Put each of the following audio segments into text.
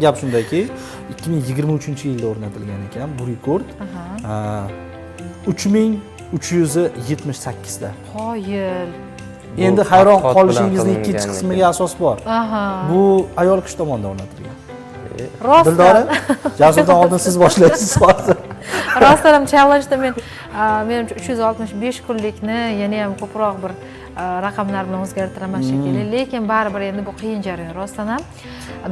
Gap shundaki, 2023-yilda o'rnatilgan ekan bu rekord. 3378 da. Qoyil. Endi hayron qolishingizni ikkinchi qismiga asos bor. Bu ayol kishi tomonidan o'rnatilgan. Rost. Dildora, Jasurdan oldin siz boshlaysiz hozir. Rostdan challenge-da menimcha 365 kunlikni yana ham ko'proq bir raqamlar bilan o'zgartiraman shekilli, lekin baribir endi bu qiyin jarayon. Rostdan ham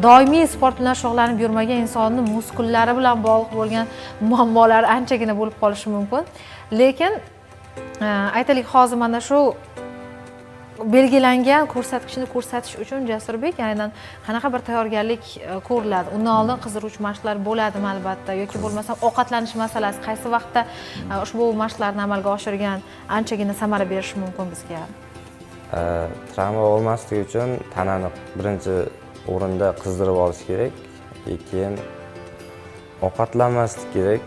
doimiy sport bilan shug'ullanib yurmagan insonning muskullari bilan bog'liq bo'lgan muammolar anchagina bo'lib qolishi mumkin. Lekin aytaylik, hozir mana shu belgilangan ko'rsatkichni ko'rsatish uchun Jasurbek aynan qanaqa bir tayyorgarlik ko'riladi? Undan oldin qiziruv mashqlar bo'ladimi albatta, yoki bo'lmasa ovqatlanish masalasi qaysi vaqtda ushbu mashqlarni amalga oshirgan anchagina samara berishi mumkin bizga? Travma bo'lmasligi uchun tanani birinchi o'rinda qizdirib olish kerak, keyin ovqatlanmaslik kerak.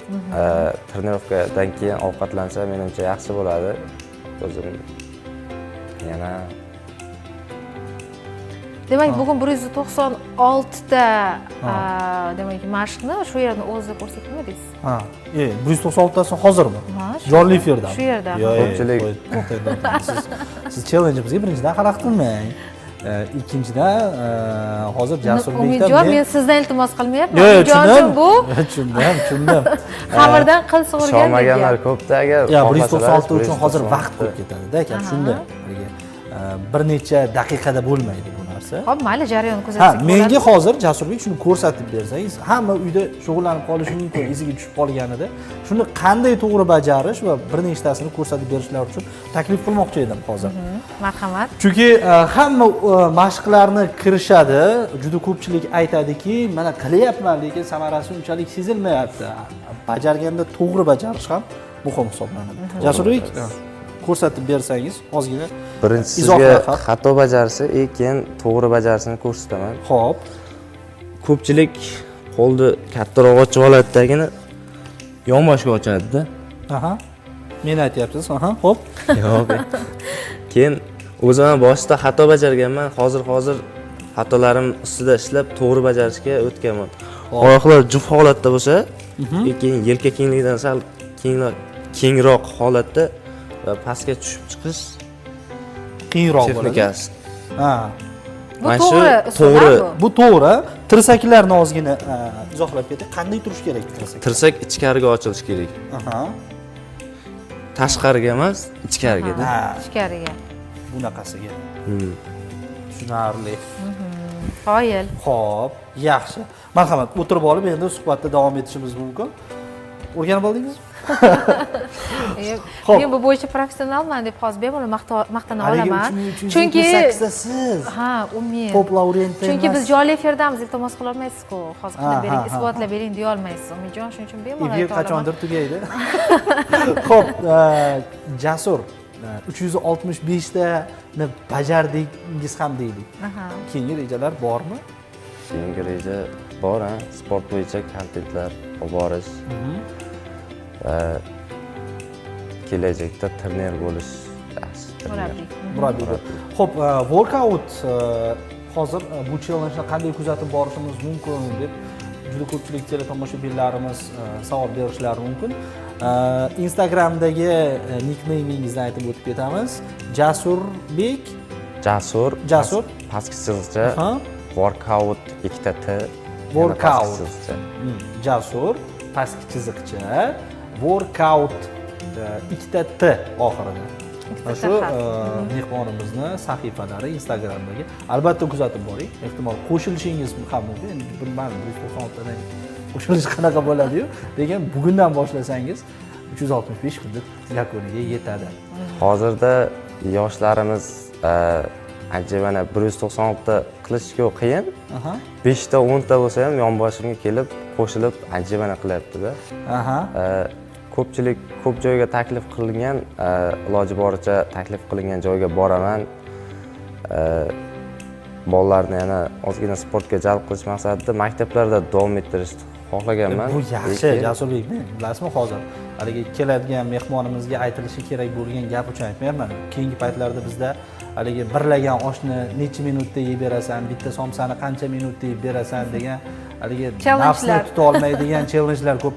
Trenirovkadan keyin ovqatlansa menimcha yaxshi bo'ladi. O'zim yana demak, bugun 196 ta demak mashqni shu yerda o'zida ko'rsatmadingiz. 196 tasi hozirmi? Jonli efirda. Shu yerda. Ko'pchilik Siz challengeimizga birinchidan qarab qilmang. Ikkinchidan hozir Jasurbekdan Umidjon, men sizdan iltimos qilmayapman. Umidjon uchun bu tushundim. xamirdan qil sug'urgan. Shomaganlar ko'pda agar 196 uchun hozir vaqt bo'lib ketadi-da, aka, shunda. Bir necha daqiqada bo'lmaydi bu narsa. Xo'p, mayli, jarayon kuzatsak bo'ladi. Menga hozir Jasurbek shuni ko'rsatib bersangiz, hamma uyda shug'ullanib qolishi mumkin, esiga tushib qolganida, shuni qanday to'g'ri bajarish va bir nechtasini ko'rsatib berishlar uchun taklif qilmoqchi edim hozir. Marhamat. Chunki hamma mashqlarni kirishadi, juda ko'pchilik aytadiki, mana qilyapman, lekin samarasi unchalik sezilmayapti. Bajarganda to'g'ri bajarish ham muhim hisoblanadi. Jasurbek, ko'rsatib bersangiz, ozgina birinchi sizga xato bajarsa, keyin to'g'ri bajarisini ko'rsataman. Xo'p. Ko'pchilik qo'lni kattaroq ochib oladidagina yonboshga ochadi-da. Men aytyapsiz, xo'p. Yo'q. Keyin o'zim ham boshida xato bajarganman. Hozir xatolarim ustida ishlab to'g'ri bajarishga o'tganman. Oyoqlar juft holatda bo'lsa, keyin yelka kengligidan sal kengroq holatda va pastga tushib chiqish qiyinroq bo'ladi. Bu to'g'ri. Bu to'g'ri. Tirsaklarni ozgina izohlab ketay. Qanday turish kerak tirsak? Tirsak ichkariga ochilishi kerak. Tashqariga emas, ichkariga-da. Ichkariga. Bunaqasiga. Tushunarli. Qoyil. Xo'p, yaxshi. Marhamat, o'tirib olib endi suhbatda davom etishimiz mumkin. O'rganib oldingizmi? Men bu bo'yicha professionalman deb hozir bemalol maqtana olaman. Chunki siz. Umid. Top laureati. Chunki biz jonli efirdamiz, iltimos qila olmaysiz-ku. Hozir qilib bering, isbotlab bering deya olmaysiz. Umidjon, shuning uchun bemalol ayta olaman. Qachondir tugaydi. Xo'p, Jasur 365 tani bajardingiz ham deylik. Keyingi rejalar bormi? Keyingi reja bor, sport bo'yicha kontentlar olib borish. Kelajakda trener bo'lish yaxshi. Murabbiy. Xo'p, workout hozir bu challenge-ni qanday kuzatib borishimiz mumkin deb juda ko'pchilik teletomoshabinlarimiz savol berishlari mumkin. Instagramdagi nickname-ingizni aytib o'tib ketamiz. Jasurbek. Jasur. Pastki chiziqcha. Workout ikkita T. Workout. Jasur pastki chiziqcha. Workout ikkita T oxirida. Shu mehmonimizni sahifalari Instagramdagi albatta kuzatib boring. Ehtimol qo'shilishingiz ham mumkin. Bilmadim, 196 tadan qo'shilish qanaqa bo'ladi-yu, lekin bugundan boshlasangiz 365 kunda yakuniga yetadi. Hozirda yoshlarimiz ancha mana 196 ta qilishga qiyin. 5 ta 10 ta bo'lsa ham yonboshimga kelib qo'shilib ancha mana qilyapti-da. Ko'pchilik ko'p joyga taklif qilingan, iloji boricha taklif qilingan joyga boraman. Bolalarni yana ozgina sportga jalb qilish maqsadida maktablarda davom ettirishni xohlaganman. Bu yaxshi, Jasurbek, bilasizmi, hozir haligi keladigan mehmonimizga aytilishi kerak bo'lgan gap uchun aytmayapman. Keyingi paytlarda bizda haligi birlagan oshni necha minutda yeb berasan, bitta somsani qancha minutda yeb berasan degan haligi Challenge'lar. nafsni tuta olmaydigan challenge'lar ko'p